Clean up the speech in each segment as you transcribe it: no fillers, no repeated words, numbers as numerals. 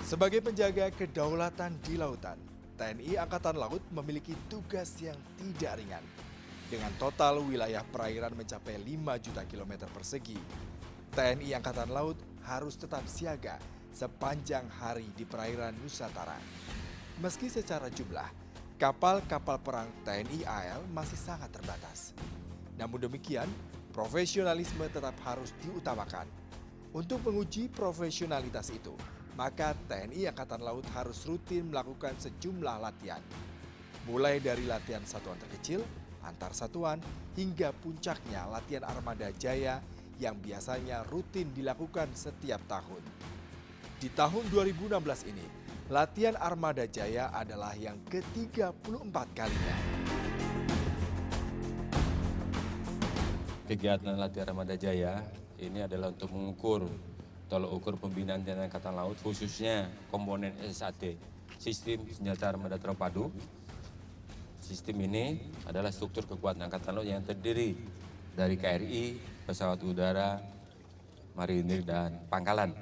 Sebagai penjaga kedaulatan di lautan, TNI Angkatan Laut memiliki tugas yang tidak ringan. Dengan total wilayah perairan mencapai 5 juta kilometer persegi, TNI Angkatan Laut harus tetap siaga sepanjang hari di perairan Nusantara. Meski secara jumlah, kapal-kapal perang TNI AL masih sangat terbatas. Namun demikian, profesionalisme tetap harus diutamakan. Untuk menguji profesionalitas itu, maka TNI Angkatan Laut harus rutin melakukan sejumlah latihan. Mulai dari latihan satuan terkecil, antar satuan, hingga puncaknya latihan Armada Jaya yang biasanya rutin dilakukan setiap tahun. Di tahun 2016 ini, latihan Armada Jaya adalah yang ke-34 kalinya. Kegiatan latihan Armada Jaya ini adalah untuk mengukur tolok ukur pembinaan TNI Angkatan Laut, khususnya komponen SSAT, Sistem Senjata Armada Terpadu. Sistem ini adalah struktur kekuatan Angkatan Laut yang terdiri dari KRI, pesawat udara, marinir, dan pangkalan.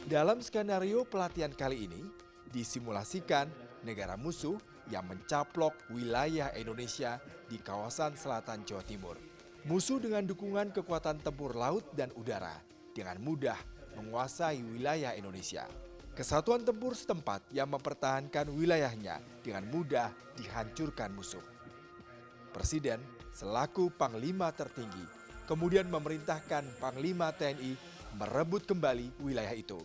Dalam skenario pelatihan kali ini, disimulasikan negara musuh yang mencaplok wilayah Indonesia di kawasan selatan Jawa Timur. Musuh dengan dukungan kekuatan tempur laut dan udara dengan mudah menguasai wilayah Indonesia. Kesatuan tempur setempat yang mempertahankan wilayahnya dengan mudah dihancurkan musuh. Presiden selaku Panglima tertinggi kemudian memerintahkan Panglima TNI merebut kembali wilayah itu.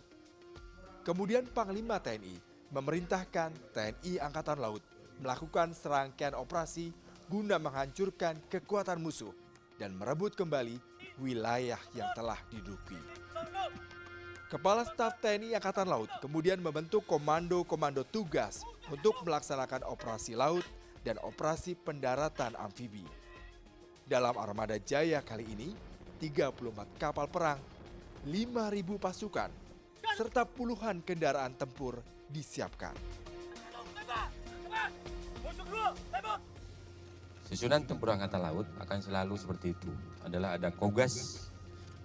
Kemudian Panglima TNI memerintahkan TNI Angkatan Laut melakukan serangkaian operasi guna menghancurkan kekuatan musuh dan merebut kembali wilayah yang telah diduduki. Kepala Staf TNI Angkatan Laut kemudian membentuk komando-komando tugas untuk melaksanakan operasi laut dan operasi pendaratan amfibi. Dalam Armada Jaya kali ini, 34 kapal perang, 5.000 pasukan, serta puluhan kendaraan tempur disiapkan. Susunan tempur Angkatan Laut akan selalu seperti itu. Adalah ada Kogas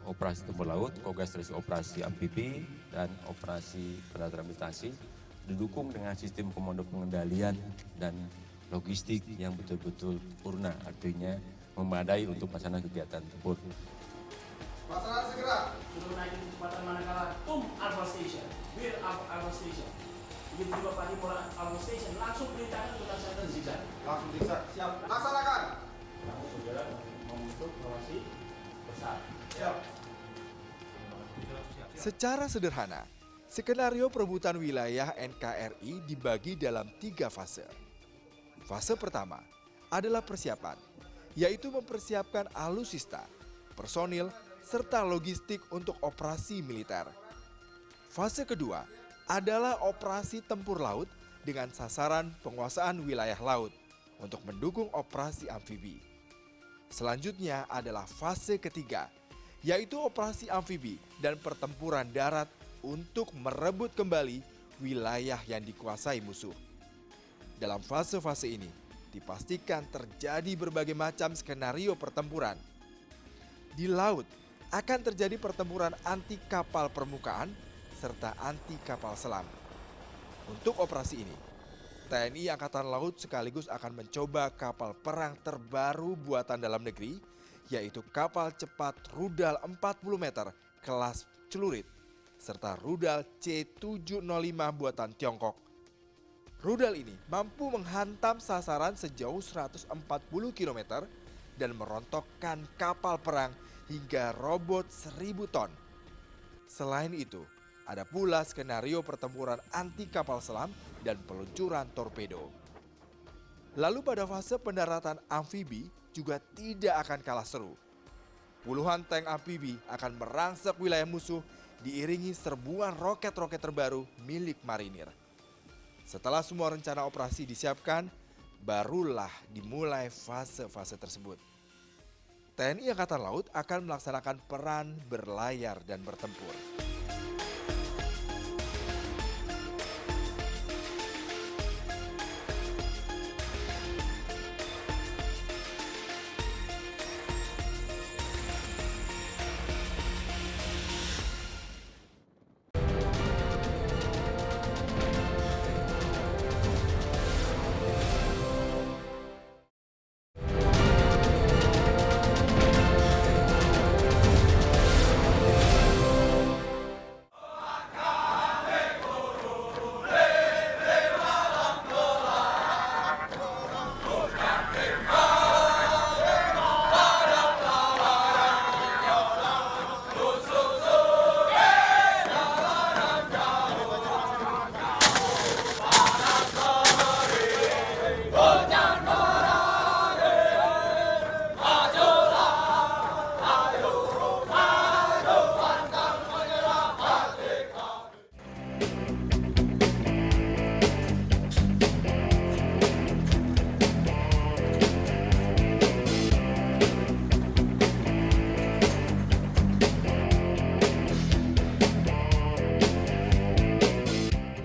operasi tempur laut, Kogas terus operasi amfibi, dan operasi pendaratan administrasi didukung dengan sistem komando pengendalian dan logistik yang betul-betul sempurna, artinya memadai untuk melaksanakan kegiatan tempur. Pasangan segera. Suruh naikin kecepatan manakala Alpha Station, Wir Alpha Station. Begitu juga Pak Himura Alpha Station, langsung perintahkan untuk laksanakan zigzag. Langsung zigzag. Siap. Laksanakan. Kamu saudara membentuk formasi besar. Siap. Secara sederhana, skenario perebutan wilayah NKRI dibagi dalam 3 fase. Fase pertama adalah persiapan, yaitu mempersiapkan alutsista, personil, serta logistik untuk operasi militer. Fase kedua adalah operasi tempur laut dengan sasaran penguasaan wilayah laut untuk mendukung operasi amfibi. Selanjutnya adalah fase ketiga, yaitu operasi amfibi dan pertempuran darat untuk merebut kembali wilayah yang dikuasai musuh. Dalam fase-fase ini, dipastikan terjadi berbagai macam skenario pertempuran. Di laut, akan terjadi pertempuran anti kapal permukaan serta anti kapal selam. Untuk operasi ini, TNI Angkatan Laut sekaligus akan mencoba kapal perang terbaru buatan dalam negeri, yaitu kapal cepat rudal 40 meter kelas celurit, serta rudal C705 buatan Tiongkok. Rudal ini mampu menghantam sasaran sejauh 140 km dan merontokkan kapal perang hingga robot 1000 ton. Selain itu, ada pula skenario pertempuran anti kapal selam dan peluncuran torpedo. Lalu pada fase pendaratan amfibi juga tidak akan kalah seru. Puluhan tank amfibi akan merangsek wilayah musuh diiringi serbuan roket-roket terbaru milik marinir. Setelah semua rencana operasi disiapkan, barulah dimulai fase-fase tersebut. TNI Angkatan Laut akan melaksanakan peran berlayar dan bertempur.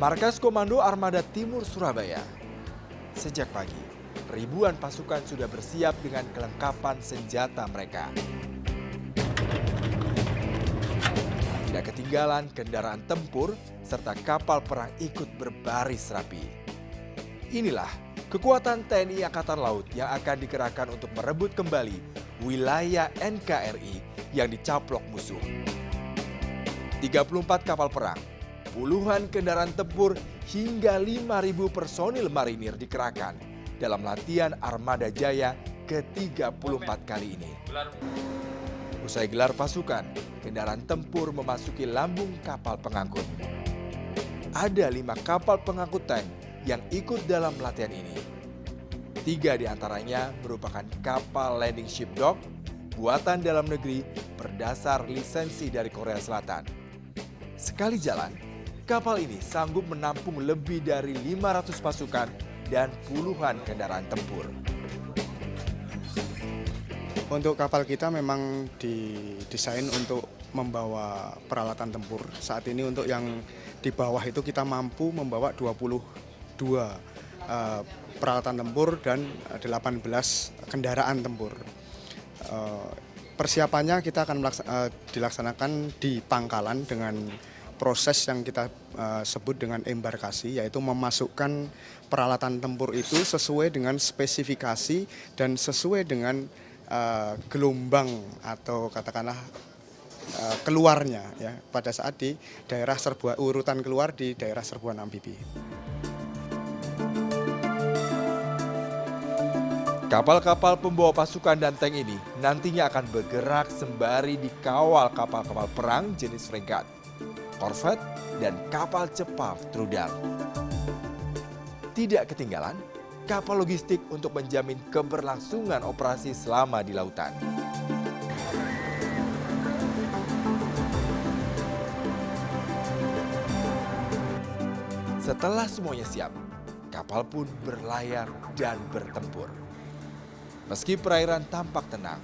Markas Komando Armada Timur Surabaya. Sejak pagi, ribuan pasukan sudah bersiap dengan kelengkapan senjata mereka. Tidak ketinggalan kendaraan tempur serta kapal perang ikut berbaris rapi. Inilah kekuatan TNI Angkatan Laut yang akan dikerahkan untuk merebut kembali wilayah NKRI yang dicaplok musuh. 34 kapal perang, puluhan kendaraan tempur hingga 5.000 personil marinir dikerahkan dalam latihan Armada Jaya ke-34 kali ini. Usai gelar pasukan, kendaraan tempur memasuki lambung kapal pengangkut. Ada 5 kapal pengangkut tank yang ikut dalam latihan ini. 3 diantaranya merupakan kapal landing ship dock buatan dalam negeri berdasar lisensi dari Korea Selatan. Sekali jalan, kapal ini sanggup menampung lebih dari 500 pasukan dan puluhan kendaraan tempur. Untuk kapal kita memang didesain untuk membawa peralatan tempur. Saat ini untuk yang di bawah itu kita mampu membawa 22 peralatan tempur dan 18 kendaraan tempur. Persiapannya kita akan dilaksanakan di pangkalan dengan proses yang kita sebut dengan embarkasi, yaitu memasukkan peralatan tempur itu sesuai dengan spesifikasi dan sesuai dengan gelombang atau katakanlah keluarnya ya pada saat di daerah serbuan, urutan keluar di daerah serbuan amfibi. Kapal-kapal pembawa pasukan dan tank ini nantinya akan bergerak sembari dikawal kapal-kapal perang jenis fregat, korvet, dan kapal cepat rudal. Tidak ketinggalan kapal logistik untuk menjamin keberlangsungan operasi selama di lautan. Setelah semuanya siap, kapal pun berlayar dan bertempur. Meski perairan tampak tenang,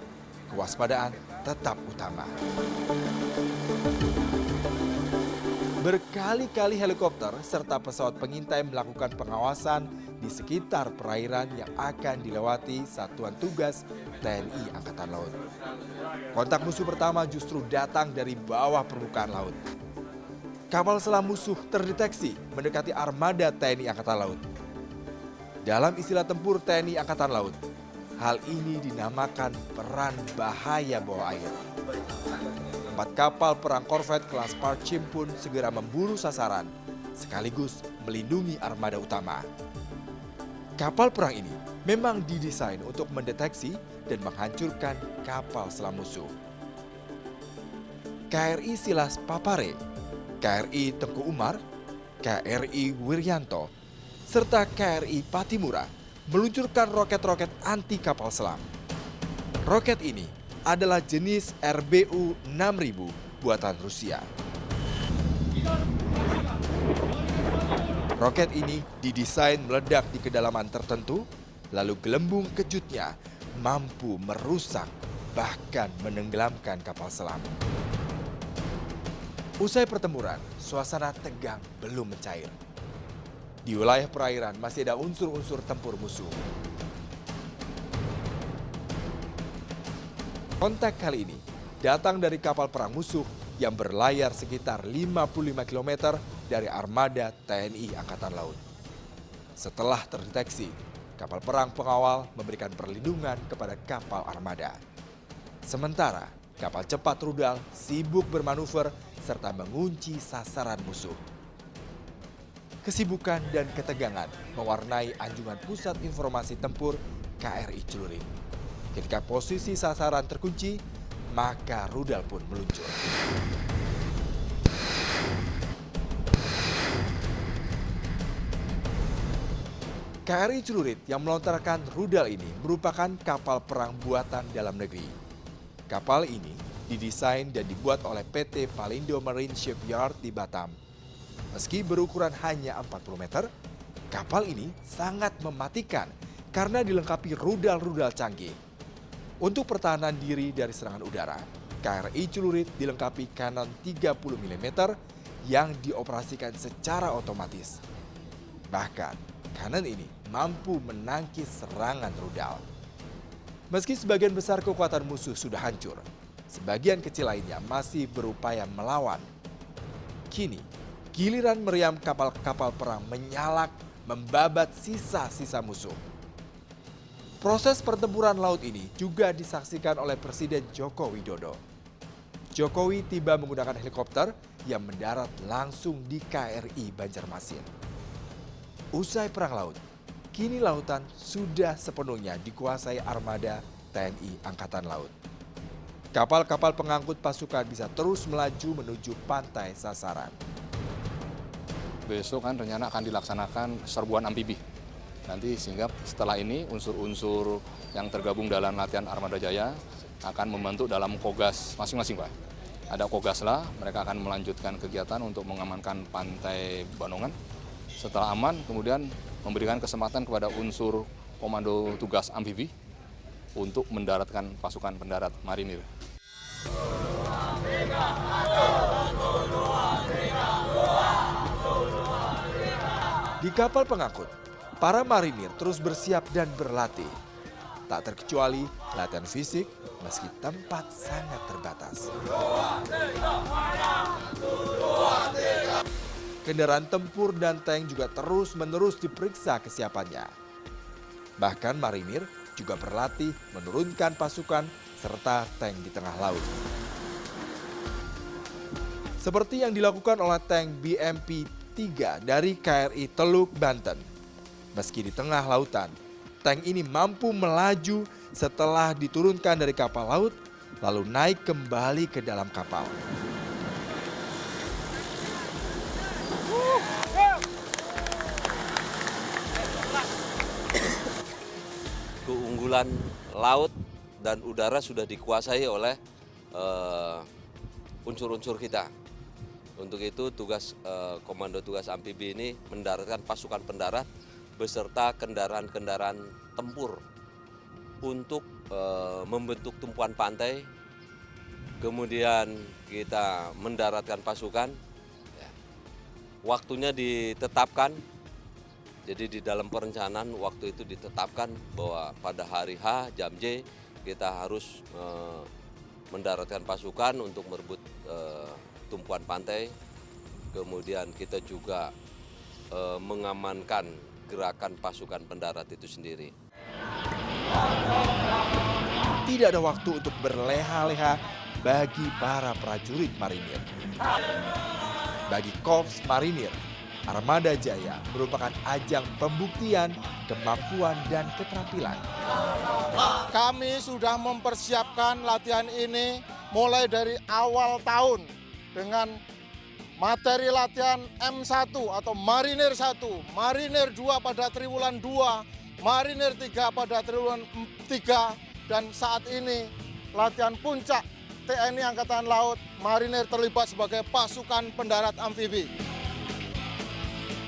kewaspadaan tetap utama. Berkali-kali helikopter serta pesawat pengintai melakukan pengawasan di sekitar perairan yang akan dilewati Satuan Tugas TNI Angkatan Laut. Kontak musuh pertama justru datang dari bawah permukaan laut. Kapal selam musuh terdeteksi mendekati armada TNI Angkatan Laut. Dalam istilah tempur TNI Angkatan Laut, hal ini dinamakan peran bahaya bawah air. 4 kapal perang korvet kelas Parchim pun segera memburu sasaran, sekaligus melindungi armada utama. Kapal perang ini memang didesain untuk mendeteksi dan menghancurkan kapal selam musuh. KRI Silas Papare, KRI Tengku Umar, KRI Wiryanto, serta KRI Patimura meluncurkan roket-roket anti kapal selam. Roket ini adalah jenis RBU 6000 buatan Rusia. Roket ini didesain meledak di kedalaman tertentu, lalu gelembung kejutnya mampu merusak bahkan menenggelamkan kapal selam. Usai pertempuran, suasana tegang belum mencair. Di wilayah perairan masih ada unsur-unsur tempur musuh. Kontak kali ini datang dari kapal perang musuh yang berlayar sekitar 55 km dari armada TNI Angkatan Laut. Setelah terdeteksi, kapal perang pengawal memberikan perlindungan kepada kapal armada. Sementara kapal cepat rudal sibuk bermanuver serta mengunci sasaran musuh. Kesibukan dan ketegangan mewarnai anjungan Pusat Informasi Tempur KRI Celurit. Ketika posisi sasaran terkunci, maka rudal pun meluncur. KRI Celurit yang melontarkan rudal ini merupakan kapal perang buatan dalam negeri. Kapal ini didesain dan dibuat oleh PT Palindo Marine Shipyard di Batam. Meski berukuran hanya 40 meter, kapal ini sangat mematikan karena dilengkapi rudal-rudal canggih. Untuk pertahanan diri dari serangan udara, KRI Celurit dilengkapi kanon 30 mm yang dioperasikan secara otomatis. Bahkan, kanon ini mampu menangkis serangan rudal. Meski sebagian besar kekuatan musuh sudah hancur, sebagian kecil lainnya masih berupaya melawan. Kini, giliran meriam kapal-kapal perang menyalak, membabat sisa-sisa musuh. Proses pertempuran laut ini juga disaksikan oleh Presiden Joko Widodo. Jokowi tiba menggunakan helikopter yang mendarat langsung di KRI Banjarmasin. Usai perang laut, kini lautan sudah sepenuhnya dikuasai armada TNI Angkatan Laut. Kapal-kapal pengangkut pasukan bisa terus melaju menuju pantai sasaran. Besok kan rencana akan dilaksanakan serbuan amfibi. Nanti sehingga setelah ini unsur-unsur yang tergabung dalam latihan Armada Jaya akan membentuk dalam kogas masing-masing, Pak. Ada kogaslah, mereka akan melanjutkan kegiatan untuk mengamankan pantai Banongan. Setelah aman, kemudian memberikan kesempatan kepada unsur komando tugas amfibi untuk mendaratkan pasukan pendarat marinir. Di kapal pengangkut, para marinir terus bersiap dan berlatih. Tak terkecuali latihan fisik meski tempat sangat terbatas. Kendaraan tempur dan tank juga terus-menerus diperiksa kesiapannya. Bahkan marinir juga berlatih menurunkan pasukan serta tank di tengah laut. Seperti yang dilakukan oleh tank BMP-3 dari KRI Teluk, Banten. Meski di tengah lautan, tank ini mampu melaju setelah diturunkan dari kapal laut, lalu naik kembali ke dalam kapal. Keunggulan laut dan udara sudah dikuasai oleh unsur-unsur kita. Untuk itu tugas Komando Tugas Amfibi ini mendaratkan pasukan pendarat beserta kendaraan-kendaraan tempur untuk membentuk tumpuan pantai. Kemudian kita mendaratkan pasukan, waktunya ditetapkan. Jadi di dalam perencanaan waktu itu ditetapkan bahwa pada hari H, jam J, kita harus mendaratkan pasukan untuk merebut tumpuan pantai. Kemudian kita juga mengamankan gerakan pasukan pendarat itu sendiri. Tidak ada waktu untuk berleha-leha bagi para prajurit marinir. Bagi Korps Marinir, Armada Jaya merupakan ajang pembuktian kemampuan dan keterampilan. Kami sudah mempersiapkan latihan ini mulai dari awal tahun dengan materi latihan M1 atau Marinir 1, Marinir 2 pada triwulan 2, Marinir 3 pada triwulan 3, dan saat ini latihan puncak TNI Angkatan Laut, Marinir terlibat sebagai pasukan pendarat amfibi.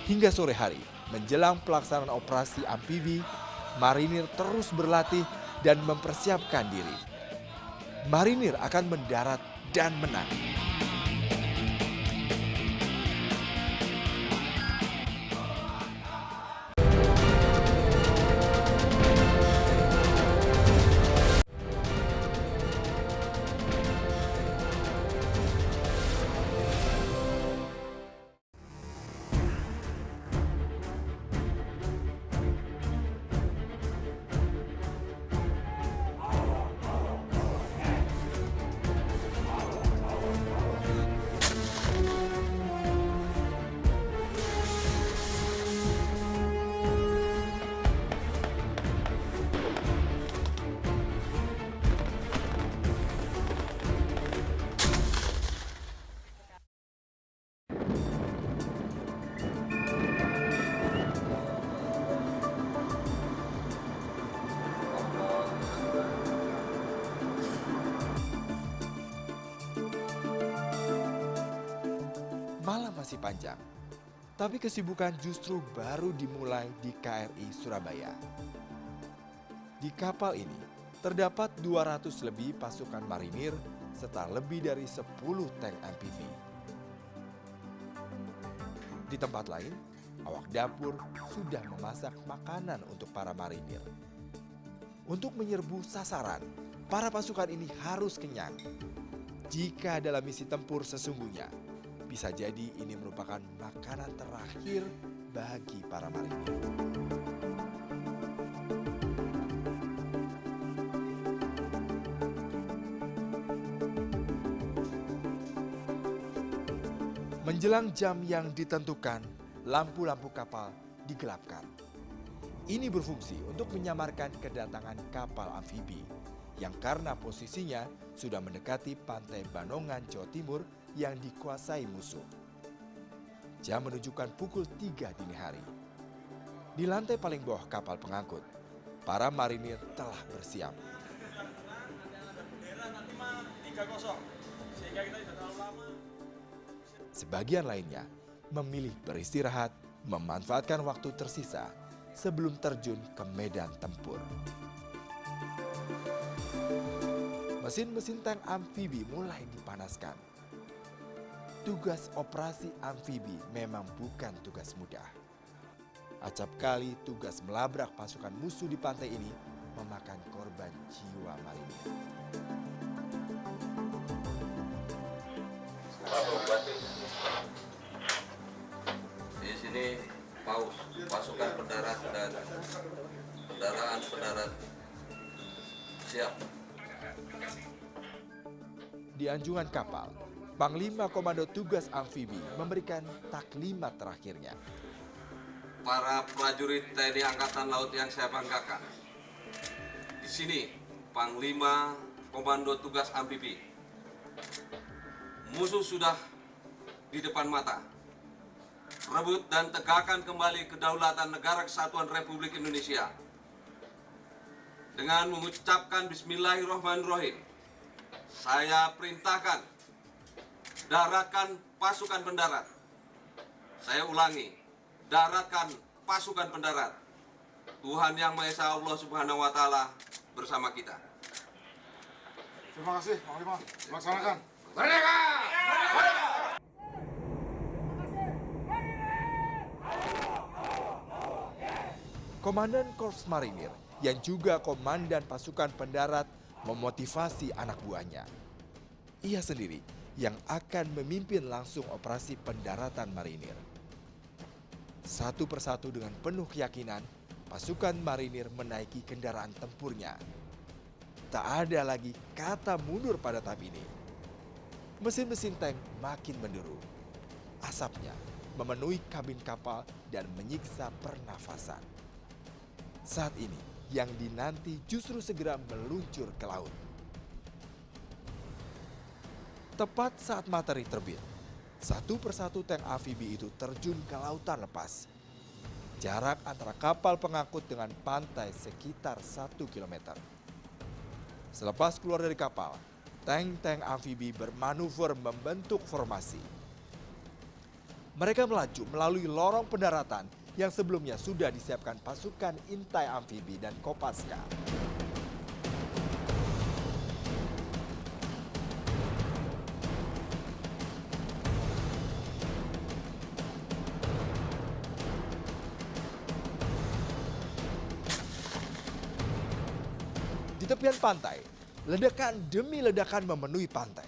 Hingga sore hari, menjelang pelaksanaan operasi amfibi, Marinir terus berlatih dan mempersiapkan diri. Marinir akan mendarat dan menang. Malam masih panjang, tapi kesibukan justru baru dimulai di KRI Surabaya. Di kapal ini terdapat 200 lebih pasukan marinir serta lebih dari 10 tank MPV. Di tempat lain, awak dapur sudah memasak makanan untuk para marinir. Untuk menyerbu sasaran, para pasukan ini harus kenyang. Jika dalam misi tempur sesungguhnya, bisa jadi ini merupakan makanan terakhir bagi para marinir. Menjelang jam yang ditentukan, lampu-lampu kapal digelapkan. Ini berfungsi untuk menyamarkan kedatangan kapal amfibi yang karena posisinya sudah mendekati pantai Banongan, Jawa Timur yang dikuasai musuh. Jam menunjukkan pukul 3 dini hari. Di lantai paling bawah kapal pengangkut, para marinir telah bersiap. Sebagian lainnya memilih beristirahat, memanfaatkan waktu tersisa sebelum terjun ke medan tempur. Mesin-mesin tank amfibi mulai dipanaskan. Tugas operasi amfibi memang bukan tugas mudah. Acap kali tugas melabrak pasukan musuh di pantai ini memakan korban jiwa marinir. Di sini paus, pasukan pendarat dan kendaraan pendarat siap. Di anjungan kapal, Panglima Komando Tugas Amfibi memberikan taklimat terakhirnya. Para prajurit TNI Angkatan Laut yang saya banggakan. Di sini, Panglima Komando Tugas Amfibi. Musuh sudah di depan mata. Rebut dan tegakkan kembali kedaulatan Negara Kesatuan Republik Indonesia. Dengan mengucapkan Bismillahirrahmanirrahim, saya perintahkan daratkan pasukan pendarat. Saya ulangi, daratkan pasukan pendarat. Tuhan Yang Maha Esa Allah Subhanahu wa Ta'ala bersama kita. Terima kasih, Panglima. Laksanakan. Merdeka! Komandan Korps Marinir yang juga komandan pasukan pendarat memotivasi anak buahnya. Ia sendiri yang akan memimpin langsung operasi pendaratan marinir. Satu persatu dengan penuh keyakinan, pasukan marinir menaiki kendaraan tempurnya. Tak ada lagi kata mundur pada tahap ini. Mesin-mesin tank makin menderu. Asapnya memenuhi kabin kapal dan menyiksa pernafasan. Saat ini, yang dinanti justru segera meluncur ke laut. Tepat saat matahari terbit, satu persatu tank amfibi itu terjun ke lautan lepas. Jarak antara kapal pengangkut dengan pantai sekitar 1 km. Selepas keluar dari kapal, tank-tank amfibi bermanuver membentuk formasi. Mereka melaju melalui lorong pendaratan yang sebelumnya sudah disiapkan pasukan intai amfibi dan Kopaska. Di tepian pantai, ledakan demi ledakan memenuhi pantai.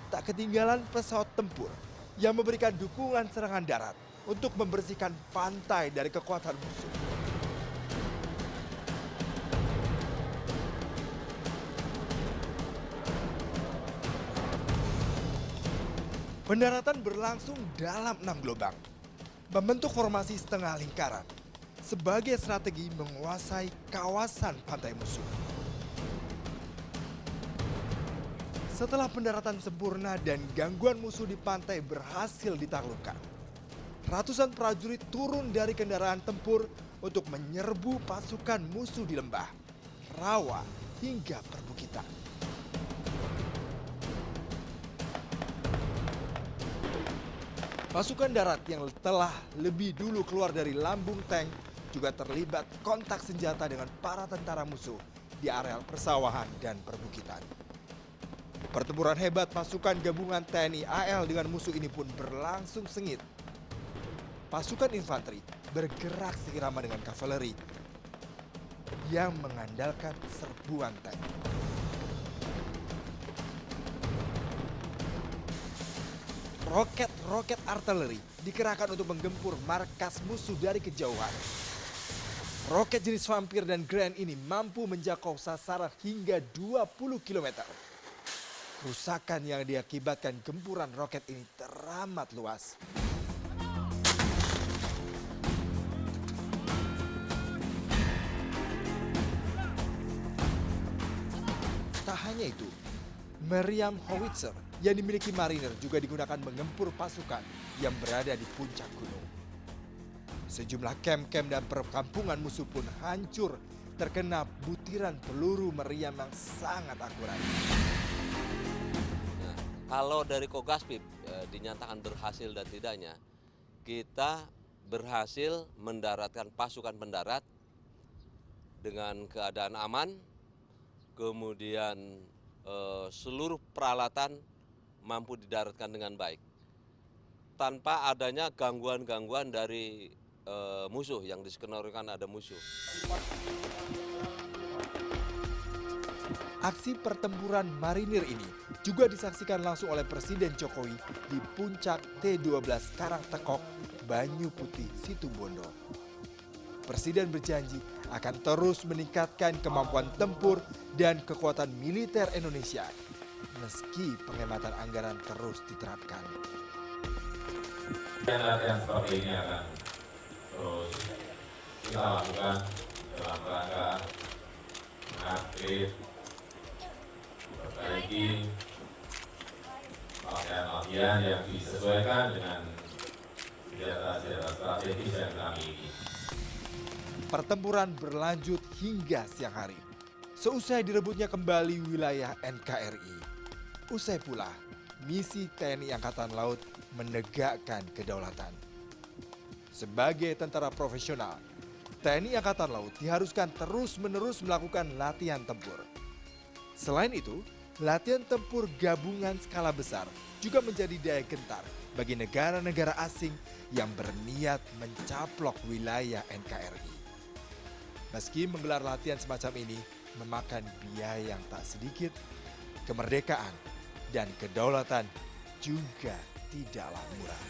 Tak ketinggalan pesawat tempur yang memberikan dukungan serangan darat untuk membersihkan pantai dari kekuatan musuh. Pendaratan berlangsung dalam 6 gelombang, membentuk formasi setengah lingkaran sebagai strategi menguasai kawasan pantai musuh. Setelah pendaratan sempurna dan gangguan musuh di pantai berhasil ditaklukkan, ratusan prajurit turun dari kendaraan tempur untuk menyerbu pasukan musuh di lembah, rawa, hingga perbukitan. Pasukan darat yang telah lebih dulu keluar dari lambung tank juga terlibat kontak senjata dengan para tentara musuh di areal persawahan dan perbukitan. Pertempuran hebat pasukan gabungan TNI AL dengan musuh ini pun berlangsung sengit. Pasukan infanteri bergerak seirama dengan kavaleri yang mengandalkan serbuan tank. Roket-roket artileri dikerahkan untuk menggempur markas musuh dari kejauhan. Roket jenis vampir dan Grand ini mampu menjangkau sasaran hingga 20 km. Kerusakan yang diakibatkan gempuran roket ini teramat luas. Tak hanya itu, meriam howitzer yang dimiliki marinir juga digunakan mengempur pasukan yang berada di puncak gunung. Sejumlah kem-kem dan perkampungan musuh pun hancur terkena butiran peluru meriam yang sangat akurat. Kalau dari Kogaspib dinyatakan berhasil dan tidaknya, kita berhasil mendaratkan pasukan pendarat dengan keadaan aman, kemudian seluruh peralatan mampu didaratkan dengan baik, tanpa adanya gangguan-gangguan dari musuh yang diskenario-kan ada musuh. Aksi pertempuran marinir ini juga disaksikan langsung oleh Presiden Jokowi di puncak T12 Karangtekok, Banyu Putih, Situbondo. Presiden berjanji akan terus meningkatkan kemampuan tempur dan kekuatan militer Indonesia meski penghematan anggaran terus diterapkan. Latihan seperti ini akan terus kita lakukan dalam rangka mengupgrade, memperbaiki latihan-latihan yang disesuaikan dengan senjata-senjata strategis yang kita miliki. Pertempuran berlanjut hingga siang hari. Seusai direbutnya kembali wilayah NKRI, usai pula misi TNI Angkatan Laut menegakkan kedaulatan. Sebagai tentara profesional, TNI Angkatan Laut diharuskan terus-menerus melakukan latihan tempur. Selain itu, latihan tempur gabungan skala besar juga menjadi daya gentar bagi negara-negara asing yang berniat mencaplok wilayah NKRI. Meski menggelar latihan semacam ini memakan biaya yang tak sedikit, kemerdekaan dan kedaulatan juga tidaklah murah.